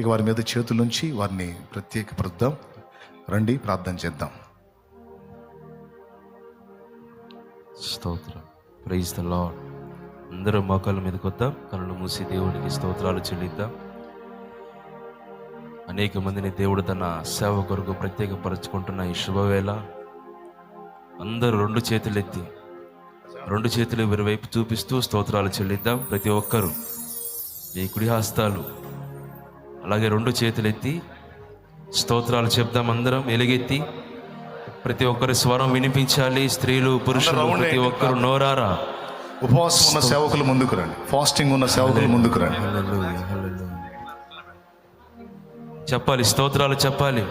ఇక వారి మీద చేతులుంచి వారిని ప్రత్యేకపరుద్దాం. రండి ప్రార్థన చేద్దాం. స్తోత్రం. Praise the lord. అందరూ మోకాళ్ళ మీదకి వద్దాం, కళ్ళు మూసి దేవునికి స్తోత్రాలు చెల్లిద్దాం. అనేక మందిని దేవుడు తన సేవ కొరకు ప్రత్యేకపరచుకుంటున్న ఈ శుభవేళ అందరూ రెండు చేతులు వీరివైపు చూపిస్తూ స్తోత్రాలు చెల్లిద్దాం. ప్రతి ఒక్కరూ మీ కుడి హస్తాలు అలాగే రెండు చేతులు ఎత్తి స్తోత్రాలు చెప్దాం. అందరం ఎలుగెత్తి ప్రతి ఒక్కరి స్వరం వినిపించాలి. స్త్రీలు, పురుషులు ప్రతి ఒక్కరు నోరారా. ఉపవాసం ఉన్న సేవకులు ముందుకు రండి. ఫాస్టింగ్ ఉన్న సేవకులు ముందుకు రండి. చెప్పాలి, స్తోత్రాలు చెప్పాలి.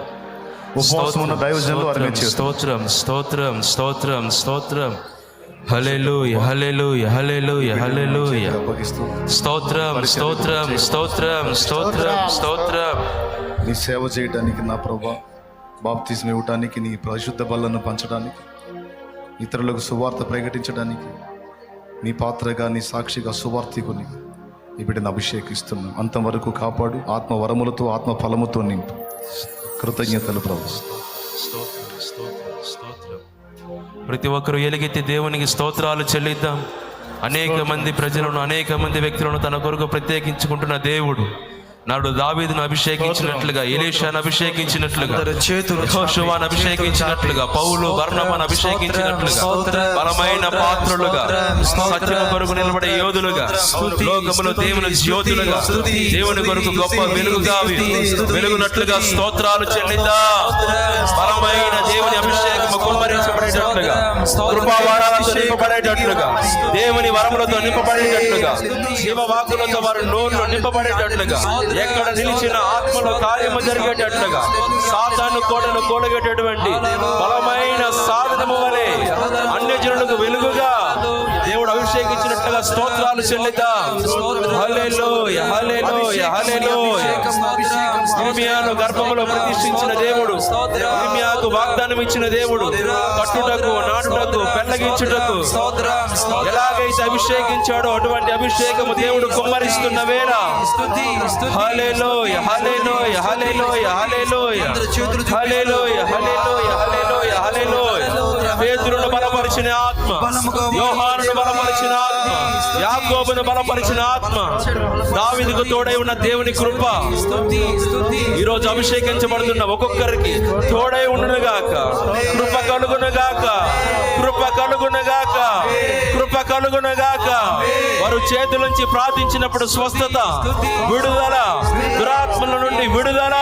ఉపవాసం ఉన్న దైవజనులు స్తోత్రం స్తోత్రం స్తోత్రం స్తోత్రం. హల్లెలూయా హల్లెలూయా హల్లెలూయా హల్లెలూయా. స్తోత్రం స్తోత్రం స్తోత్రం స్తోత్రం స్తోత్రం. నీ సేవ చేయడానికి నా ప్రభువా, బాప్తిజం ఇవ్వటానికి, నీ పరిశుద్ధ బలను పంచడానికి, ఇతరులకు సువార్త ప్రకటించడానికి, నీ పాత్రగా, నీ సాక్షిగా, సువార్థికుని ఈ బిడ్డను అభిషేకిస్తున్నాం. అంతవరకు కాపాడు. ఆత్మ వరములతో, ఆత్మ ఫలముతో నింపు. కృతజ్ఞతలు ప్రభు. ప్రతి ఒక్కరు ఎలుగెత్తి దేవునికి స్తోత్రాలు చెల్లిద్దాం. అనేక మంది ప్రజలను, అనేక మంది వ్యక్తులను తన కొరకు ప్రత్యేకించుకుంటున్న దేవుడు నాడు దావీదును అభిషేకించినట్లుగా, ఎలీషాను అభిషేకించినట్లుగా, యెహోషువను అభిషేకించినట్లుగా, పౌలు బర్నబాను అభిషేకించినట్లుగా బలమైన పాత్రులుగా, సత్యము కొరకు నిలబడే యోధులుగా, లోకములో దేవుని జ్యోతులుగా, దేవుని కొరకు గొప్ప వెలుగుగా వెలుగునట్లుగా స్తోత్రాలు చెల్లిద్దాం. బలమైన దేవుని అభిషేకము కుమ్మరించబడేటట్లుగా, కృపావరాలతో నింపబడేటట్లుగా, దేవుని వరములతో నింపబడేటట్లుగా, జీవవాకులతో వారి నోళ్ళు నింపబడేటట్లుగా, ఎక్కడ నిలిచిన ఆత్మలో కార్యము జరిగేటట్లుగా, సాతాను కోటను కూలగేటటువంటి బలమైన సాధనము వలె అన్యజనులకు వెలుగుగా దేవుడు అభిషేకించినట్లుగా స్తోత్రాలు చెల్లిద్దాం. హల్లెలూయా హల్లెలూయా హల్లెలూయా. ఇర్మియాను గర్భములో ప్రతిష్ఠించిన దేవుడు, ఇర్మియాకు వాగ్దానం ఇచ్చిన దేవుడు, కట్టుటకు, నాటుటకు, పెళ్లగించుటకు ఎలాగైతే అభిషేకించాడో అటువంటి అభిషేకము దేవుడు కుమ్మరిస్తున్న వేళ హల్లెలూయా హల్లెలూయా హల్లెలూయా హల్లెలూయా హల్లెలూయా హల్లెలూయా హల్లెలూయా హల్లెలూయా. పేతురును బలపరిచిన ఆత్మ, యోహానును బలపరిచిన ఆత్మ, యాకోబును బలపరిచిన ఆత్మ, దావీదుకు తోడై ఉన్న దేవుని కృప ఈరోజు అభిషేకించబడుతున్న ఒక్కొక్కరికి తోడై ఉండునుగాక. కృప కలుగునుగాక, కృప కలుగునుగాక, కృప కలుగునుగాక. వారు చేతులుంచి ప్రార్థించినప్పుడు స్వస్థత, విడుదల, దురాత్మల నుండి విడుదల.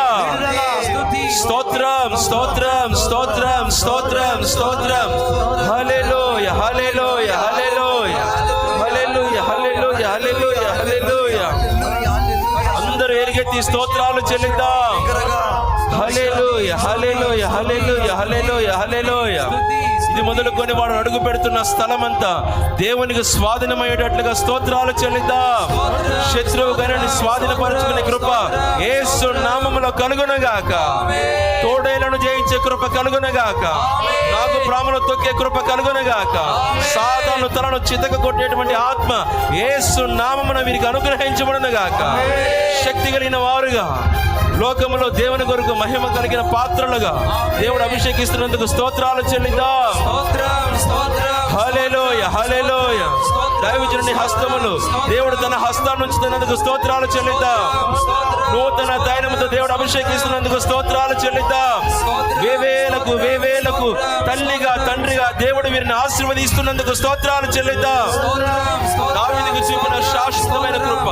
స్తోత్రం స్తోత్రం స్తోత్రం స్తోత్రం స్తోత్రం. హల్లెలూయా హల్లెలూయా హల్లెలూయా హల్లెలూయా హల్లెలూయా హల్లెలూయా హల్లెలూయా. అందరూ ఎలుగెత్తి స్తోత్రాలు చెల్లిద్దాం. హల్లెలూయా హల్లెలూయా హల్లెలూయా హల్లెలూయా హల్లెలూయా. ఇది మొదలుకొని వాడు అడుగు పెడుతున్న స్థలం అంతా దేవునికి స్వాధీనమయ్యేటట్లుగా స్తోత్రాలు చెల్లిద్దాం. శత్రువు గనని స్వాధీనపరచుకునే కృప యేసు నామములో కలుగునుగాక. తోడేలను జయించే కృప కలుగునుగాక. నాకు ప్రాములు తొక్కే కృప కలుగునుగాక. సాతాను తలను చితక కొట్టేటువంటి ఆత్మ యేసు నామమున వీరికి అనుగ్రహించబడునుగాక. శక్తి కలిగిన వారుగా, లోకములో దేవుని కొరకు మహిమ కలిగిన పాత్రలుగా దేవుడు అభిషేకిస్తున్నందుకు స్తోత్రాలు చెల్లిద్దాం. హల్లెలూయా హల్లెలూయా. దైవజనుని హస్తములు దేవుడు తన హస్తాన్ని ఉంచుతున్నందుకు స్తోత్రాలు చెల్లిద్దాం. నూతన దైనముతో దేవుడు అభిషేకిస్తున్నందుకు స్తోత్రాలు చెల్లిద్దాం. వేవేలకు వేవేలకు తల్లిగా, తండ్రిగా దేవుడు వీరిని ఆశీర్వదిస్తున్నందుకు స్తోత్రాలు చెల్లిద్దాం. దావీదుకు చూపిన శాశ్వతమైన కృప,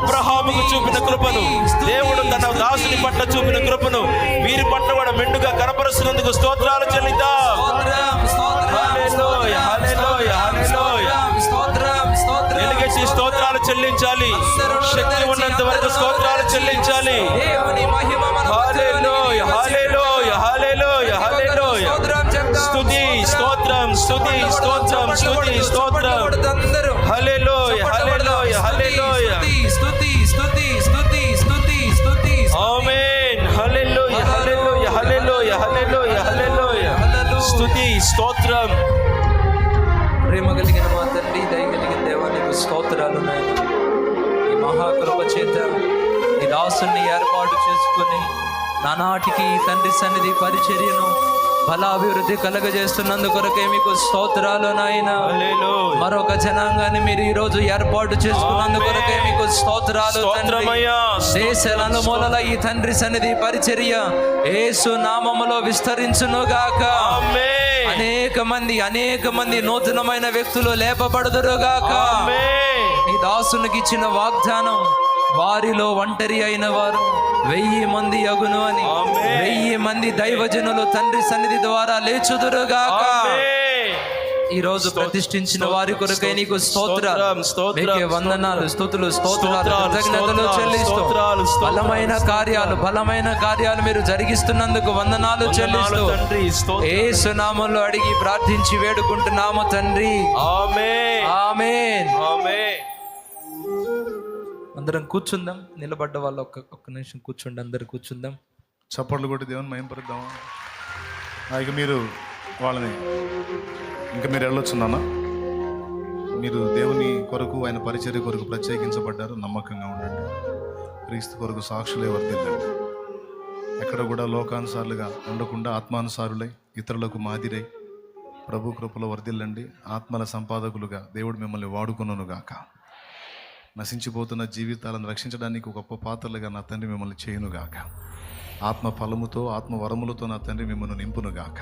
అబ్రహాముకు చూపిన కృపను, దేవుడు తన దాసుని పట్ల చూపిన కృపను వీరి పట్ల కూడా మెండుగా కనపరుస్తున్నందుకు స్తోత్రాలు చెల్లిద్దాం. హల్లెలూయా హల్లెలూయా హల్లెలూయా. ఎలుగెత్తి స్తోత్రాలు చెల్లించాలి. శక్తి ఉన్నంత వరకు స్తోత్రాలు చెల్లించాలి. హల్లెలూయా హల్లెలూయా హల్లెలూయా హల్లెలూయా. స్తుతి స్తోత్రం స్తుతి స్తోత్రం స్తుతి స్తోత్రం. హల్లెలూయా హల్లెలూయా హల్లెలూయా. ఆమేన్. హల్లెలూయా హల్లెలూయా హల్లెలూయా హల్లెలూయా హల్లెలూయా. స్తుతి స్తోత్రం. ప్రేమ కలిగిన మా తండ్రి, దయ కలిగిన దేవా, నీకు స్తోత్రాలు నాయన. ఈ మహాకృప చేత ఈ దాసుని ఏర్పాటు చేసుకుని నానాటికి తండ్రి సన్నిధి పరిచర్యను బలాభివృద్ధి కలగజేస్తున్నందుకొరకే మీకు స్తోత్రాలు నాయనా. హల్లెలూయా. మరొక జనాంగాన్ని మీరు ఈ రోజు ఏర్పాటు చేసుకున్నందుకొరకే మీకు స్తోత్రాలు తండ్రి. స్తోత్రమయ్యా. దేశాల మూలల ఈ తండ్రి సన్నిధి పరిచర్య యేసు నామములో విస్తరించునుగాక. ఆమేన్. అనేక మంది నూతనమైన వ్యక్తులు లేపబడుదురుగాక. ఆమేన్. ఈ దాసునికి ఇచ్చిన వాగ్దానం, వారిలో ఒంటరి అయిన వారు 1000 మంది అగును అని. ఆమేన్. 1000 మంది దైవజనులు తండ్రి సన్నిధి ద్వారా లేచుదురుగాక. ఆమేన్. ఈ రోజు ప్రతిష్ఠించిన వారి కొరకై నీకు స్తోత్రం, స్తోత్రం, మీకే వందనాలు, స్తుతులు, స్తోత్రాలు, స్తోత్రాలు, కృతజ్ఞతలు చెల్లిస్తూ స్తోత్రాలు, స్తోత్రాలు. బలమైన కార్యాలు మీరు జరిగిస్తున్నందుకు వందనాలు చెల్లిస్తూ తండ్రి, స్తోత్రం. యేసు నామములో అడిగి ప్రార్థించి వేడుకుంటున్నాము తండ్రి. ఆమేన్. ఆమేన్. ఆమేన్. అందరం కూర్చుందాం. నిలబడ్డ వాళ్ళు ఒక్క నిమిషం కూర్చోండి. అందరు కూర్చుందాం. చప్పట్లు కొట్టి దేవుని మహింపరుద్దామా? ఇక మీరు వాళ్ళని ఇంకా మీరు వెళ్ళొచ్చు నాన్న. మీరు దేవుని కొరకు, ఆయన పరిచర్య కొరకు ప్రత్యేకించబడ్డారు. నమ్మకంగా ఉండండి. క్రీస్తు కొరకు సాక్షులే వర్తిల్లండి. ఎక్కడ కూడా లోకానుసారులుగా ఉండకుండా ఆత్మానుసారులై ఇతరులకు మాదిరై ప్రభు కృపలో వర్ధిల్లండి. ఆత్మల సంపాదకులుగా దేవుడు మిమ్మల్ని వాడుకొనుగాక. నశించిపోతున్న జీవితాలను రక్షించడానికి గొప్ప పాత్రలుగా నా తండ్రి మిమ్మల్ని చేయునుగాక. ఆత్మ ఫలముతో, ఆత్మ వరములతో నా తండ్రి మిమ్మల్ని నింపునుగాక.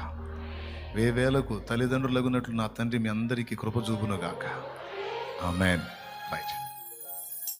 వేవేలకు తల్లిదండ్రులగునట్లు నా తండ్రి మీ అందరికీ కృప చూపునుగాక. ఆమేన్.